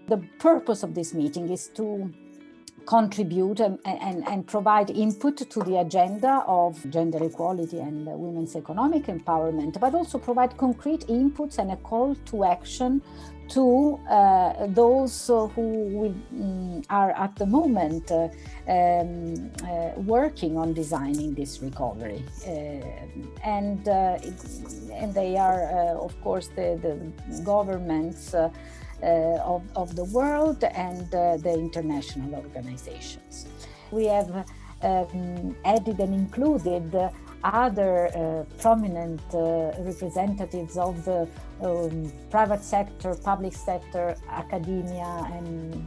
The purpose of this meeting is to contribute and provide input to the agenda of gender equality and women's economic empowerment, but also provide concrete inputs and a call to action to those who are at the moment working on designing this recovery. And they are, of course, the governments of the world and the international organizations. We have added and included other prominent representatives of the private sector, public sector, academia, and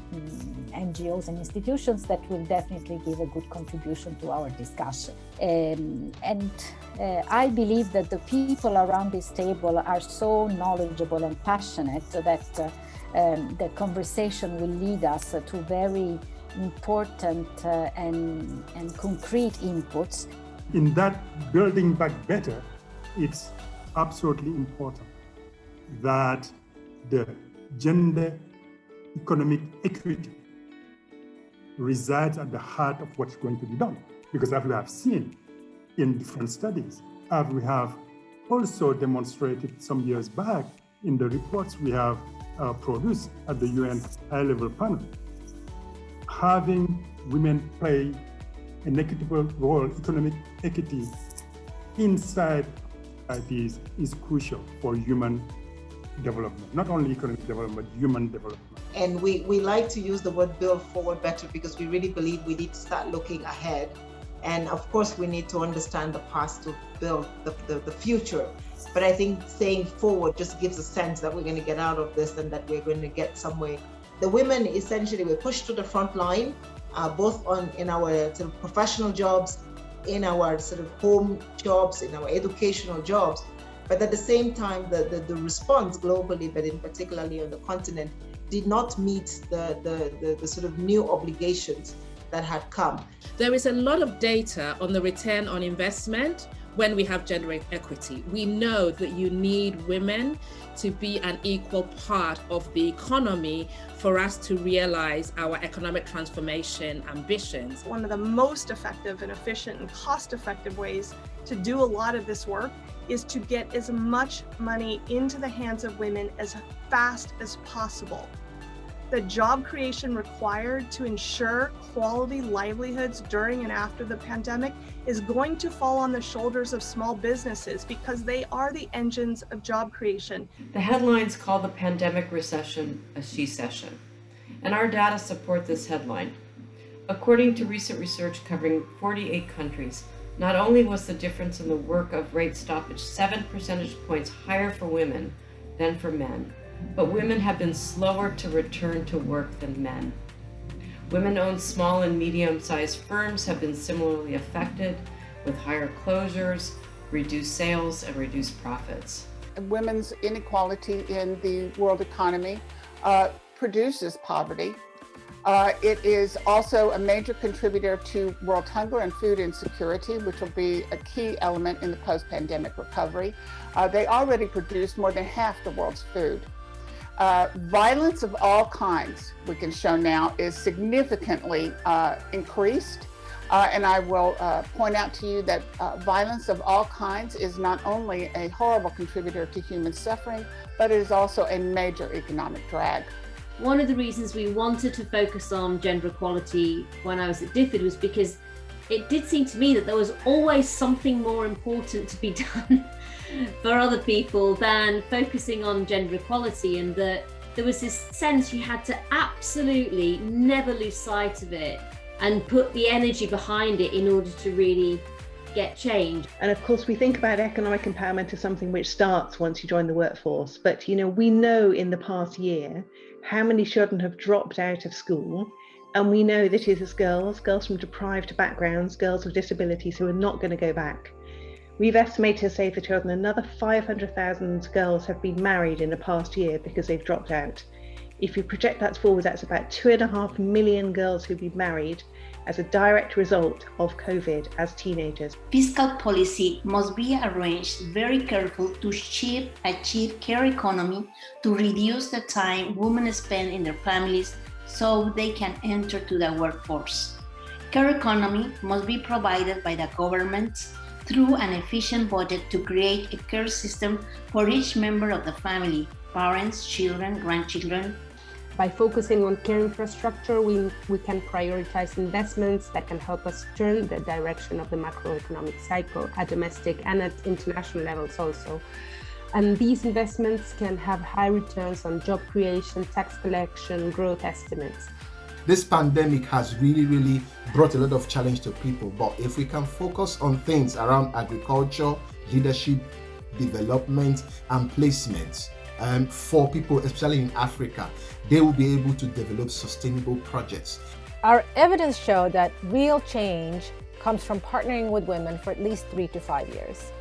NGOs and institutions that will definitely give a good contribution to our discussion. I believe that the people around this table are so knowledgeable and passionate that the conversation will lead us to very important and concrete inputs. In that building back better, it's absolutely important that the gender economic equity resides at the heart of what's going to be done. Because as we have seen in different studies, as we have also demonstrated some years back in the reports we have produced at the UN high-level panel, having women play an equitable role, economic equity inside societies is crucial for human development, not only economic development, but human development. And we like to use the word build forward better because we really believe we need to start looking ahead. And of course, we need to understand the past to build the future. But I think saying forward just gives a sense that we're going to get out of this and that we're going to get somewhere. The women, essentially, were pushed to the front line, both in our sort of professional jobs, in our sort of home jobs, in our educational jobs. But at the same time, the response globally, but in particularly on the continent, did not meet the sort of new obligations that had come. There is a lot of data on the return on investment when we have gender equity. We know that you need women to be an equal part of the economy for us to realize our economic transformation ambitions. One of the most effective and efficient and cost-effective ways to do a lot of this work is to get as much money into the hands of women as fast as possible. The job creation required to ensure quality livelihoods during and after the pandemic is going to fall on the shoulders of small businesses because they are the engines of job creation. The headlines call the pandemic recession a she-cession, and our data support this headline. According to recent research covering 48 countries, not only was the difference in the work of rate stoppage 7 percentage points higher for women than for men, but women have been slower to return to work than men. Women-owned small and medium-sized firms have been similarly affected, with higher closures, reduced sales, and reduced profits. Women's inequality in the world economy produces poverty. It is also a major contributor to world hunger and food insecurity, which will be a key element in the post-pandemic recovery. They already produce more than half the world's food. Violence of all kinds, we can show now, is significantly increased. And I will point out to you that violence of all kinds is not only a horrible contributor to human suffering, but it is also a major economic drag. One of the reasons we wanted to focus on gender equality when I was at DFID was because it did seem to me that there was always something more important to be done for other people than focusing on gender equality, and that there was this sense you had to absolutely never lose sight of it and put the energy behind it in order to really get change. And of course, we think about economic empowerment as something which starts once you join the workforce. But, we know in the past year how many children have dropped out of school. And we know that it is girls from deprived backgrounds, girls with disabilities who are not going to go back. We've estimated to Save the Children another 500,000 girls have been married in the past year because they've dropped out. If you project that forward, that's about 2.5 million girls who've been married as a direct result of COVID as teenagers. Fiscal policy must be arranged very carefully to achieve care economy, to reduce the time women spend in their families so they can enter to the workforce. Care economy must be provided by the government through an efficient budget to create a care system for each member of the family, parents, children, grandchildren. By focusing on care infrastructure, we can prioritize investments that can help us turn the direction of the macroeconomic cycle at domestic and at international levels also. And these investments can have high returns on job creation, tax collection, growth estimates. This pandemic has really brought a lot of challenge to people, but if we can focus on things around agriculture, leadership, development, and placement for people, especially in Africa, they will be able to develop sustainable projects. Our evidence showed that real change comes from partnering with women for at least 3 to 5 years.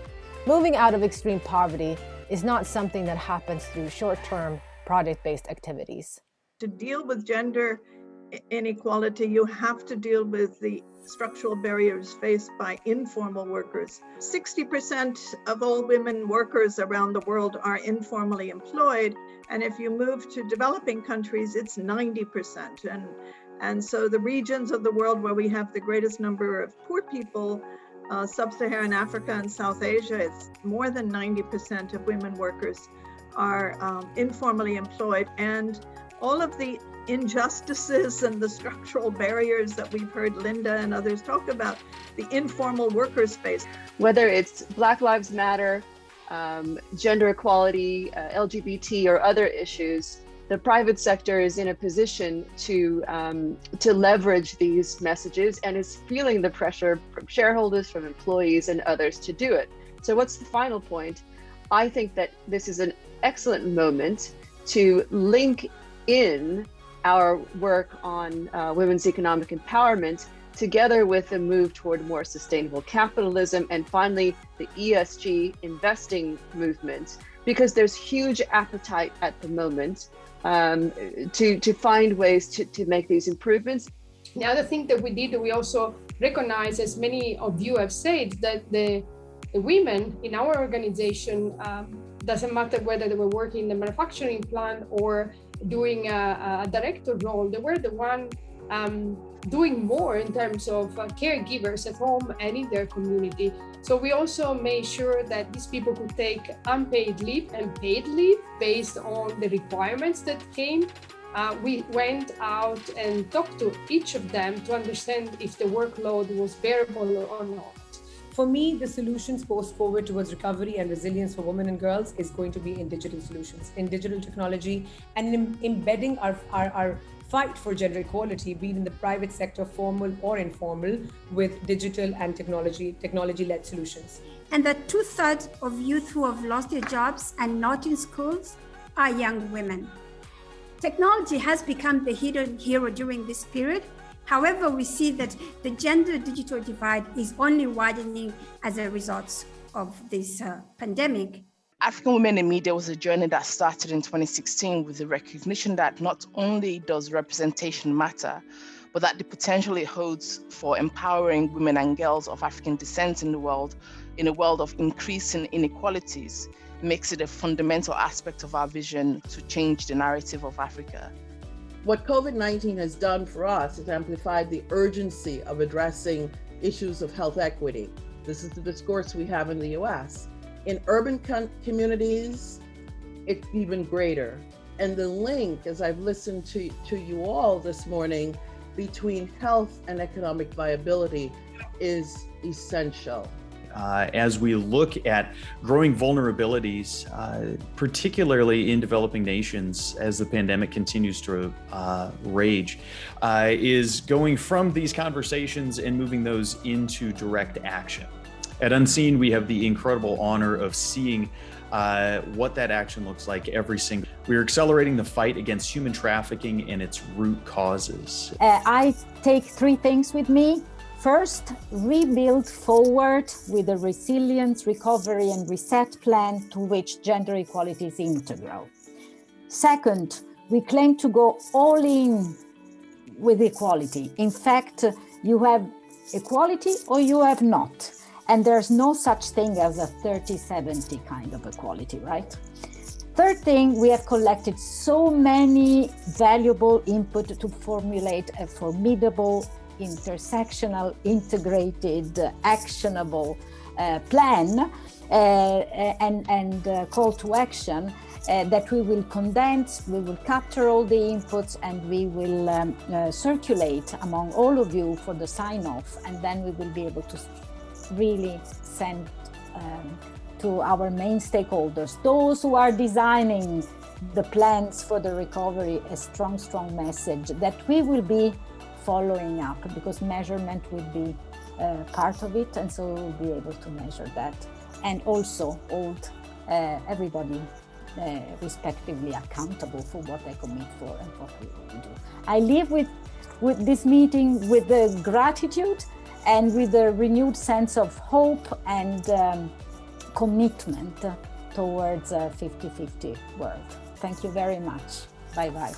Moving out of extreme poverty is not something that happens through short-term project-based activities. To deal with gender inequality, you have to deal with the structural barriers faced by informal workers. 60% of all women workers around the world are informally employed, and if you move to developing countries, it's 90%. And so the regions of the world where we have the greatest number of poor people, Sub-Saharan Africa and South Asia, it's more than 90% of women workers are informally employed, and all of the injustices and the structural barriers that we've heard Linda and others talk about, the informal worker space. Whether it's Black Lives Matter, gender equality, LGBT, or other issues, the private sector is in a position to leverage these messages and is feeling the pressure from shareholders, from employees, and others to do it. So what's the final point? I think that this is an excellent moment to link in our work on women's economic empowerment together with a move toward more sustainable capitalism, and finally the ESG investing movement, because there's huge appetite at the moment to find ways to make these improvements. The other thing that we did, we also recognize, as many of you have said, that the women in our organization, doesn't matter whether they were working in the manufacturing plant or doing a director role, they were the one doing more in terms of caregivers at home and in their community. So we also made sure that these people could take unpaid leave and paid leave based on the requirements that came. We went out and talked to each of them to understand if the workload was bearable or not. For me, the solutions post-COVID towards recovery and resilience for women and girls is going to be in digital solutions, in digital technology, and in embedding our fight for gender equality, be it in the private sector, formal or informal, with digital and technology-led solutions. And that 2/3 of youth who have lost their jobs and not in schools are young women. Technology has become the hidden hero during this period. However, we see that the gender-digital divide is only widening as a result of this pandemic. African Women in Media was a journey that started in 2016 with the recognition that not only does representation matter, but that the potential it holds for empowering women and girls of African descent in the world, in a world of increasing inequalities, makes it a fundamental aspect of our vision to change the narrative of Africa. What COVID-19 has done for us is amplified the urgency of addressing issues of health equity. This is the discourse we have in the US. In urban communities, it's even greater. And the link, as I've listened to you all this morning, between health and economic viability is essential. As we look at growing vulnerabilities, particularly in developing nations as the pandemic continues to rage, is going from these conversations and moving those into direct action. At Unseen, we have the incredible honor of seeing what that action looks like every single. We're accelerating the fight against human trafficking and its root causes. I take 3 things with me. First, rebuild forward with a resilience, recovery, and reset plan to which gender equality is integral. Second, we claim to go all in with equality. In fact, You have equality or you have not. And there's no such thing as a 30-70 kind of equality, right? Third thing, we have collected so many valuable input to formulate a formidable, intersectional, integrated, actionable plan and call to action that we will condense, we will capture all the inputs, and we will circulate among all of you for the sign-off, and then we will be able to really send to our main stakeholders, those who are designing the plans for the recovery, a strong message that we will be following up, because measurement will be part of it, and so we will be able to measure that and also hold everybody respectively accountable for what they commit for and what we will do. I leave with this meeting with the gratitude and with a renewed sense of hope and commitment towards a 50-50 world. Thank you very much. Bye-bye.